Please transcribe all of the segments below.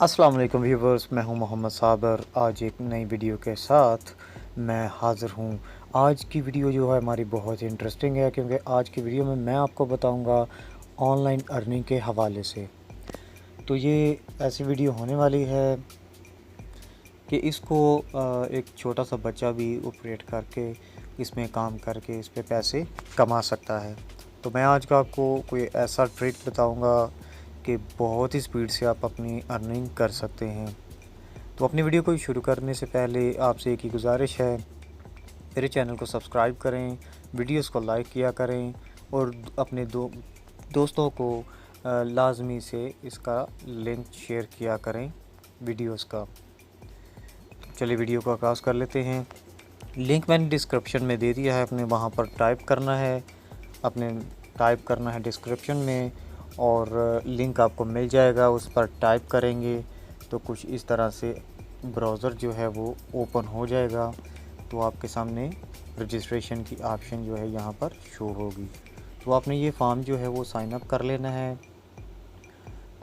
अस्सलाम वालेकुम व्यूवर्स, मैं हूं मोहम्मद साबर। आज एक नई वीडियो के साथ मैं हाज़िर हूं। आज की वीडियो जो है हमारी बहुत ही इंटरेस्टिंग है, क्योंकि आज की वीडियो में मैं आपको बताऊंगा ऑनलाइन अर्निंग के हवाले से। तो ये ऐसी वीडियो होने वाली है कि इसको एक छोटा सा बच्चा भी ऑपरेट करके, इसमें काम करके इस पे पैसे कमा सकता है। तो मैं आज का आपको कोई ऐसा ट्रिक बताऊंगा कि बहुत ही स्पीड से आप अपनी अर्निंग कर सकते हैं। तो अपनी वीडियो को शुरू करने से पहले आपसे एक ही गुजारिश है, मेरे चैनल को सब्सक्राइब करें, वीडियोस को लाइक किया करें और अपने दोस्तों को लाजमी से इसका लिंक शेयर किया करें वीडियोस का। चलिए वीडियो को आगाज़ कर लेते हैं। लिंक मैंने डिस्क्रिप्शन में दे दिया है, अपने वहाँ पर टाइप करना है डिस्क्रिप्शन में, और लिंक आपको मिल जाएगा। उस पर टाइप करेंगे तो कुछ इस तरह से ब्राउज़र जो है वो ओपन हो जाएगा। तो आपके सामने रजिस्ट्रेशन की ऑप्शन जो है यहाँ पर शो होगी। तो आपने ये फॉर्म जो है वो साइन अप कर लेना है।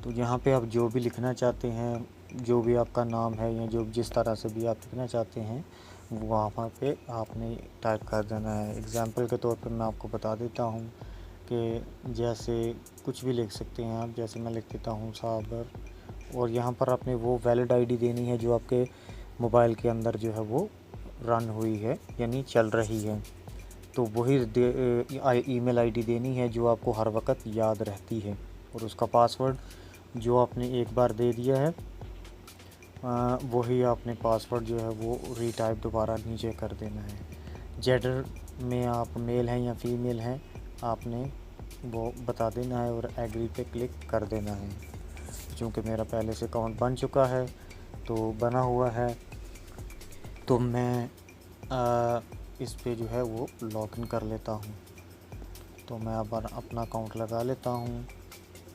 तो यहाँ पे आप जो भी लिखना चाहते हैं, जो भी आपका नाम है या जो जिस तरह से भी आप लिखना चाहते हैं, वहाँ पे आपने टाइप कर देना है। एग्ज़ाम्पल के तौर पर मैं आपको बता देता हूँ कि जैसे कुछ भी लिख सकते हैं आप। जैसे मैं लिख देता हूँ साबर, और यहाँ पर आपने वो वैलिड आईडी देनी है जो आपके मोबाइल के अंदर जो है वो रन हुई है, यानी चल रही है। तो वही ईमेल आईडी देनी है जो आपको हर वक्त याद रहती है, और उसका पासवर्ड जो आपने एक बार दे दिया है वही आपने पासवर्ड जो है वो रीटाइप दोबारा नीचे कर देना है। जेंडर में आप मेल हैं या फीमेल हैं, आपने वो बता देना है और एग्री पे क्लिक कर देना है। क्योंकि मेरा पहले से अकाउंट बन चुका है, तो बना हुआ है, तो मैं इस पे जो है वो लॉगिन कर लेता हूँ। तो मैं अब अपना अकाउंट लगा लेता हूँ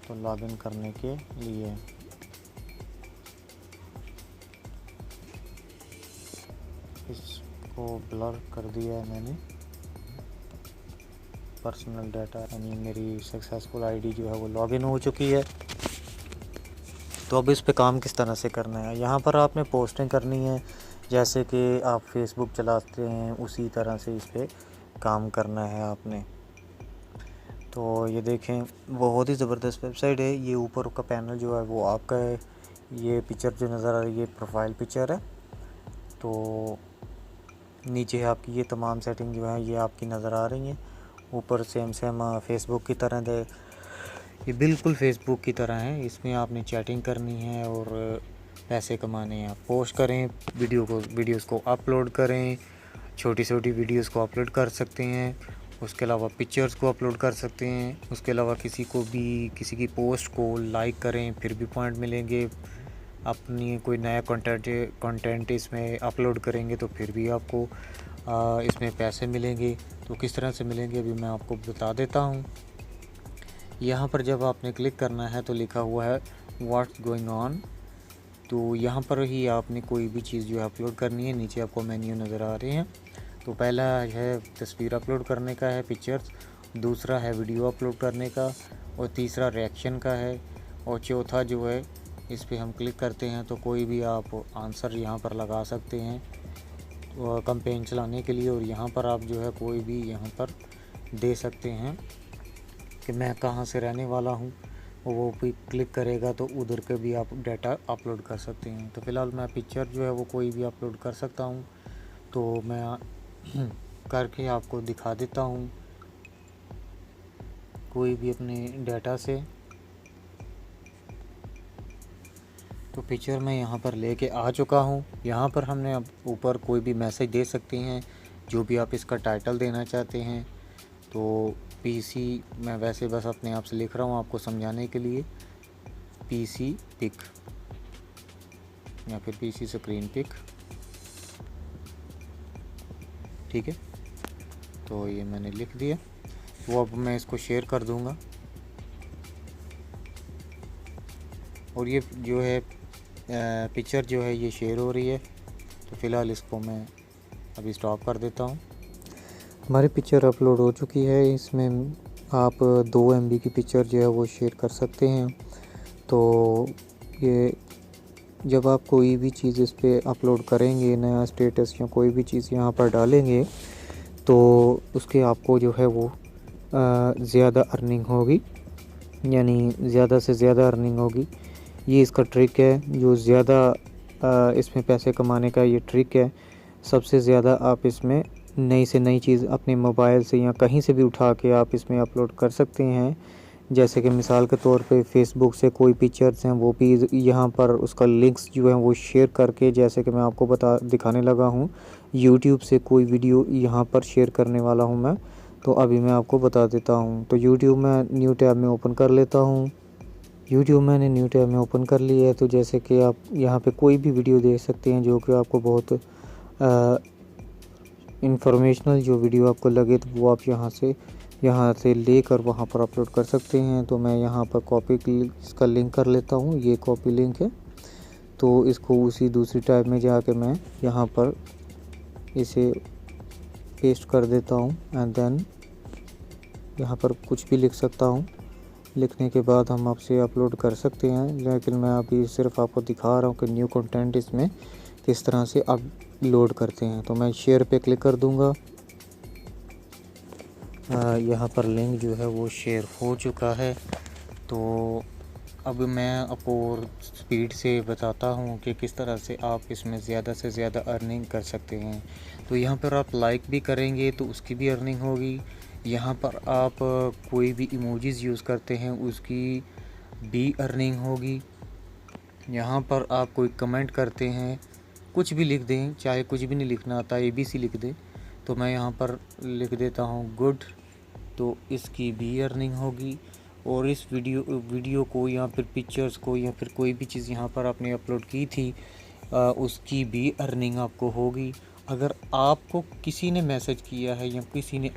तो लॉगिन करने के लिए। इसको ब्लर कर दिया है मैंने, पर्सनल डाटा, यानी मेरी सक्सेसफुल आईडी जो है वो लॉगिन हो चुकी है। तो अब इस पे काम किस तरह से करना है, यहाँ पर आपने पोस्टिंग करनी है। जैसे कि आप फेसबुक चलाते हैं उसी तरह से इस पे काम करना है आपने। तो ये देखें, बहुत ही ज़बरदस्त वेबसाइट है। ये ऊपर का पैनल जो है वो आपका है। ये पिक्चर जो नज़र आ रही है ये प्रोफाइल पिक्चर है। तो नीचे आपकी ये तमाम सेटिंग जो है ये आपकी नज़र आ रही हैं। ऊपर सेम फेसबुक की तरह दे, ये बिल्कुल फेसबुक की तरह है। इसमें आपने चैटिंग करनी है और पैसे कमाने हैं। आप पोस्ट करें, वीडियोस को अपलोड करें, छोटी छोटी वीडियोस को अपलोड कर सकते हैं। उसके अलावा पिक्चर्स को अपलोड कर सकते हैं। उसके अलावा किसी की पोस्ट को लाइक करें, फिर भी पॉइंट मिलेंगे। अपनी कोई नया कंटेंट इसमें अपलोड करेंगे तो फिर भी आपको इसमें पैसे मिलेंगे। तो किस तरह से मिलेंगे अभी मैं आपको बता देता हूँ। यहाँ पर जब आपने क्लिक करना है तो लिखा हुआ है व्हाट्स गोइंग ऑन। तो यहाँ पर ही आपने कोई भी चीज़ जो है अपलोड करनी है। नीचे आपको मेन्यू नज़र आ रहे हैं। तो पहला है तस्वीर अपलोड करने का है, पिक्चर्स। दूसरा है वीडियो अपलोड करने का, और तीसरा रिएक्शन का है, और चौथा जो है इस पर हम क्लिक करते हैं तो कोई भी आप आंसर यहाँ पर लगा सकते हैं कैंपेन चलाने के लिए। और यहाँ पर आप जो है कोई भी यहाँ पर दे सकते हैं कि मैं कहाँ से रहने वाला हूँ। वो भी क्लिक करेगा तो उधर के भी आप डाटा अपलोड कर सकते हैं। तो फ़िलहाल मैं पिक्चर जो है वो कोई भी अपलोड कर सकता हूँ। तो मैं करके आपको दिखा देता हूँ कोई भी अपने डाटा से। तो पिक्चर मैं यहाँ पर लेके आ चुका हूँ। यहाँ पर हमने अब ऊपर कोई भी मैसेज दे सकते हैं, जो भी आप इसका टाइटल देना चाहते हैं। तो पीसी मैं वैसे बस अपने आप से लिख रहा हूँ आपको समझाने के लिए, पीसी पिक या फिर पीसी स्क्रीन पिक, ठीक है। तो ये मैंने लिख दिया। वो अब मैं इसको शेयर कर दूँगा, और ये जो है पिक्चर जो है ये शेयर हो रही है। तो फ़िलहाल इसको मैं अभी स्टॉप कर देता हूँ। हमारी पिक्चर अपलोड हो चुकी है। इसमें आप 2 MB की पिक्चर जो है वो शेयर कर सकते हैं। तो ये जब आप कोई भी चीज़ इस पे अपलोड करेंगे, नया स्टेटस या कोई भी चीज़ यहाँ पर डालेंगे, तो उसके आपको जो है वो ज़्यादा अर्निंग होगी, यानी ज़्यादा से ज़्यादा अर्निंग होगी। ये इसका ट्रिक है, जो ज़्यादा इसमें पैसे कमाने का ये ट्रिक है। सबसे ज़्यादा आप इसमें नई से नई चीज़ अपने मोबाइल से या कहीं से भी उठा के आप इसमें अपलोड कर सकते हैं। जैसे कि मिसाल के तौर पे फ़ेसबुक से कोई पिक्चर्स हैं वो भी यहाँ पर उसका लिंक्स जो है वो शेयर करके, जैसे कि मैं आपको दिखाने लगा हूँ। यूट्यूब से कोई वीडियो यहाँ पर शेयर करने वाला हूँ मैं, तो अभी मैं आपको बता देता हूँ। तो यूट्यूब में न्यू टैब में ओपन कर लेता हूँ। यूट्यूब मैंने न्यू टैब में ओपन कर लिया है। तो जैसे कि आप यहाँ पे कोई भी वीडियो देख सकते हैं जो कि आपको बहुत इंफॉर्मेशनल जो वीडियो आपको लगे, तो वो आप यहाँ से लेकर वहाँ पर अपलोड कर सकते हैं। तो मैं यहाँ पर कॉपी इसका लिंक कर लेता हूँ, ये कॉपी लिंक है। तो इसको उसी दूसरी टैब में जाके मैं यहाँ पर इसे पेस्ट कर देता हूँ एंड देन यहाँ पर कुछ भी लिख सकता हूँ। लिखने के बाद हम आपसे अपलोड कर सकते हैं, लेकिन मैं अभी सिर्फ आपको दिखा रहा हूँ कि न्यू कंटेंट इसमें किस तरह से अपलोड करते हैं। तो मैं शेयर पे क्लिक कर दूँगा। यहाँ पर लिंक जो है वो शेयर हो चुका है। तो अब मैं आपको और स्पीड से बताता हूँ कि किस तरह से आप इसमें ज़्यादा से ज़्यादा अर्निंग कर सकते हैं। तो यहाँ पर आप लाइक भी करेंगे तो उसकी भी अर्निंग होगी। यहाँ पर आप कोई भी इमोजीज़ यूज़ करते हैं उसकी भी अर्निंग होगी। यहाँ पर आप कोई कमेंट करते हैं, कुछ भी लिख दें, चाहे कुछ भी नहीं लिखना आता, ABC लिख दें, तो मैं यहाँ पर लिख देता हूँ गुड, तो इसकी भी अर्निंग होगी। और इस वीडियो को या फिर पिक्चर्स को या फिर कोई भी चीज़ यहाँ पर आपने अपलोड की थी उसकी भी अर्निंग आपको होगी। अगर आपको किसी ने मैसेज किया है या किसी ने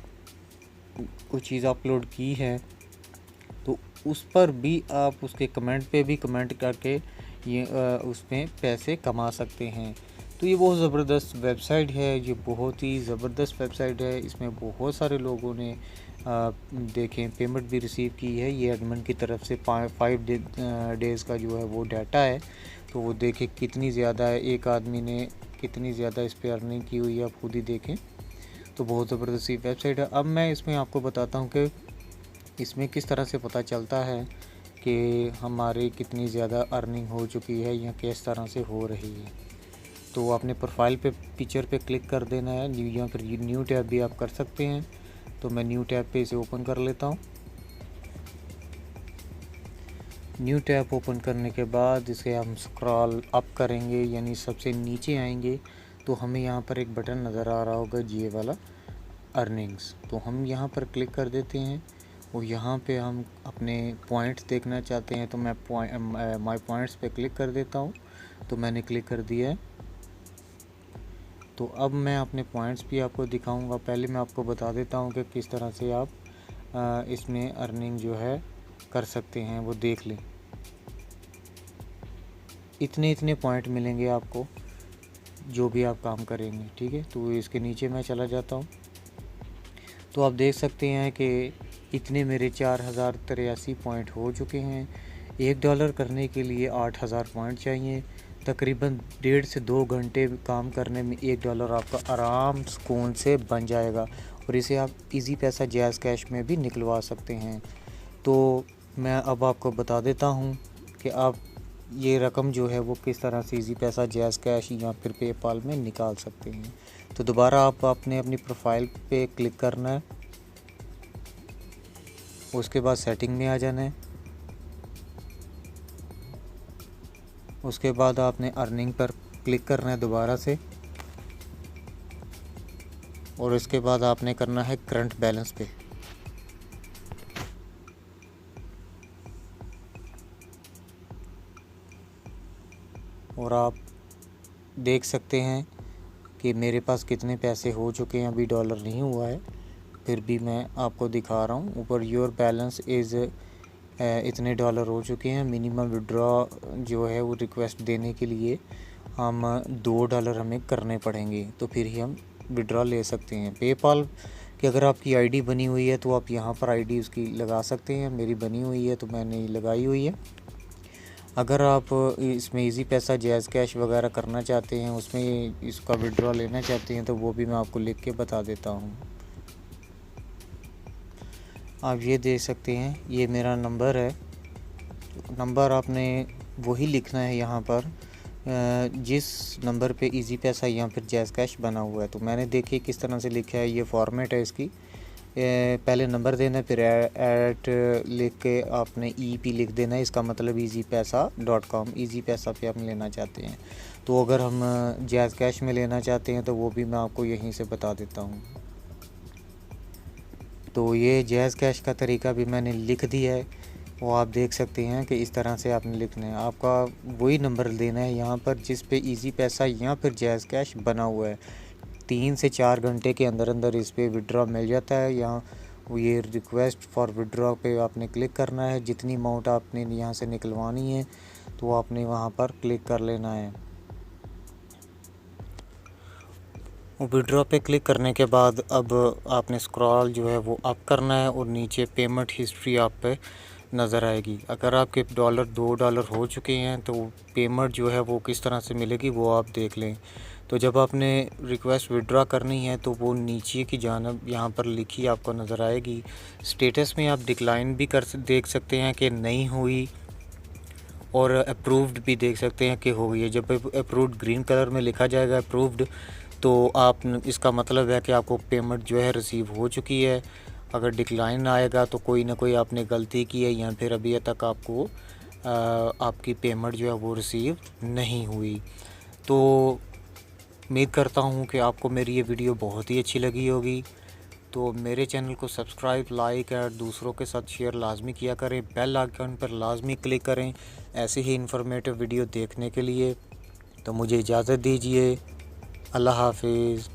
कोई चीज़ अपलोड की है तो उस पर भी आप उसके कमेंट पे भी कमेंट करके ये उसमें पैसे कमा सकते हैं। तो ये बहुत ज़बरदस्त वेबसाइट है, ये बहुत ही ज़बरदस्त वेबसाइट है। इसमें बहुत सारे लोगों ने देखें पेमेंट भी रिसीव की है। ये एडमिन की तरफ से 5 डेज़ का जो है वो डाटा है, तो वो देखें कितनी ज़्यादा है, एक आदमी ने कितनी ज़्यादा इस पर अर्निंग की हुई है, आप खुद ही देखें। तो बहुत ज़बरदस्त वेबसाइट है। अब मैं इसमें आपको बताता हूँ कि इसमें किस तरह से पता चलता है कि हमारी कितनी ज़्यादा अर्निंग हो चुकी है या किस तरह से हो रही है। तो आपने प्रोफाइल पे पिक्चर पे क्लिक कर देना है, या फिर न्यू टैब भी आप कर सकते हैं। तो मैं न्यू टैब पे इसे ओपन कर लेता हूँ। न्यू टैब ओपन करने के बाद इसे हम स्क्रॉल अप करेंगे, यानी सबसे नीचे आएंगे तो हमें यहाँ पर एक बटन नज़र आ रहा होगा ये वाला अर्निंग्स। तो हम यहाँ पर क्लिक कर देते हैं और यहाँ पे हम अपने पॉइंट्स देखना चाहते हैं, तो मैं माय पॉइंट्स पे क्लिक कर देता हूँ। तो मैंने क्लिक कर दिया है। तो अब मैं अपने पॉइंट्स भी आपको दिखाऊंगा। पहले मैं आपको बता देता हूँ कि किस तरह से आप इसमें अर्निंग जो है कर सकते हैं, वो देख लें। इतने पॉइंट मिलेंगे आपको जो भी आप काम करेंगे, ठीक है। तो इसके नीचे मैं चला जाता हूँ, तो आप देख सकते हैं कि इतने मेरे 4083 पॉइंट हो चुके हैं। $1 करने के लिए 8000 पॉइंट चाहिए। तकरीबन 1.5 से 2 घंटे काम करने में $1 आपका आराम सुकून से बन जाएगा, और इसे आप इजी पैसा जैज़ कैश में भी निकलवा सकते हैं। तो मैं अब आपको बता देता हूँ कि आप ये रकम जो है वो किस तरह से इजी पैसा जैज़ कैश या फिर पेपाल में निकाल सकते हैं। तो दोबारा आप आपने अपनी प्रोफाइल पे क्लिक करना है, उसके बाद सेटिंग में आ जाना है। उसके बाद आपने अर्निंग पर क्लिक करना है दोबारा से, और इसके बाद आपने करना है करंट बैलेंस पे। और आप देख सकते हैं कि मेरे पास कितने पैसे हो चुके हैं। अभी डॉलर नहीं हुआ है, फिर भी मैं आपको दिखा रहा हूँ। ऊपर योर बैलेंस इज़ इतने डॉलर हो चुके हैं। मिनिमम विड्रॉ जो है वो रिक्वेस्ट देने के लिए हम $2 हमें करने पड़ेंगे, तो फिर ही हम विड्रॉ ले सकते हैं। पेपाल कि अगर आपकी आईडी बनी हुई है तो आप यहाँ पर आईडी उसकी लगा सकते हैं। मेरी बनी हुई है तो मैंने लगाई हुई है। अगर आप इसमें इजी पैसा, जैज़ कैश वगैरह करना चाहते हैं, उसमें इसका विड्रॉ लेना चाहते हैं, तो वो भी मैं आपको लिख के बता देता हूँ। आप ये देख सकते हैं, ये मेरा नंबर है। नंबर आपने वही लिखना है यहाँ पर जिस नंबर पे इजी पैसा या फिर जैज़ कैश बना हुआ है। तो मैंने देखिए किस तरह से लिखा है, ये फॉर्मेट है इसकी। पहले नंबर देना है, फिर ऐट लिख के आपने EP लिख देना है। इसका मतलब easypaisa.com, ईजी पैसा पे आप लेना चाहते हैं। तो अगर हम जैज़ कैश में लेना चाहते हैं तो वो भी मैं आपको यहीं से बता देता हूँ। तो ये जैज़ कैश का तरीका भी मैंने लिख दिया है, वो आप देख सकते हैं कि इस तरह से आपने लिखना है। आपका वही नंबर देना है यहाँ पर जिस पे इजी पैसा या फिर जैज़ कैश बना हुआ है। 3 से 4 घंटे के अंदर अंदर इस पे विड्रॉ मिल जाता है। यहाँ ये रिक्वेस्ट फॉर विड्रॉ पे आपने क्लिक करना है। जितनी अमाउंट आपने यहाँ से निकलवानी है तो आपने वहाँ पर क्लिक कर लेना है। विड्रॉ पे क्लिक करने के बाद अब आपने स्क्रॉल जो है वो अप करना है और नीचे पेमेंट हिस्ट्री आप पे नज़र आएगी। अगर आपके $2 हो चुके हैं तो पेमेंट जो है वो किस तरह से मिलेगी वो आप देख लें। तो जब आपने रिक्वेस्ट विड्रॉ करनी है तो वो नीचे की जानिब यहाँ पर लिखी आपको नज़र आएगी। स्टेटस में आप डिक्लाइन भी देख सकते हैं कि नहीं हुई, और अप्रूव्ड भी देख सकते हैं कि हो गई है। जब अप्रूव्ड ग्रीन कलर में लिखा जाएगा अप्रूव्ड, तो आप इसका मतलब है कि आपको पेमेंट जो है रिसीव हो चुकी है। अगर डिक्लाइन आएगा तो कोई ना कोई आपने गलती की है या फिर अभी तक आपको आपकी पेमेंट जो है वो रिसीव नहीं हुई। तो उम्मीद करता हूँ कि आपको मेरी ये वीडियो बहुत ही अच्छी लगी होगी। तो मेरे चैनल को सब्सक्राइब, लाइक और दूसरों के साथ शेयर लाजमी किया करें। बेल आइकन पर लाजमी क्लिक करें ऐसे ही इन्फॉर्मेटिव वीडियो देखने के लिए। तो मुझे इजाज़त दीजिए। अल्लाह हाफिज़।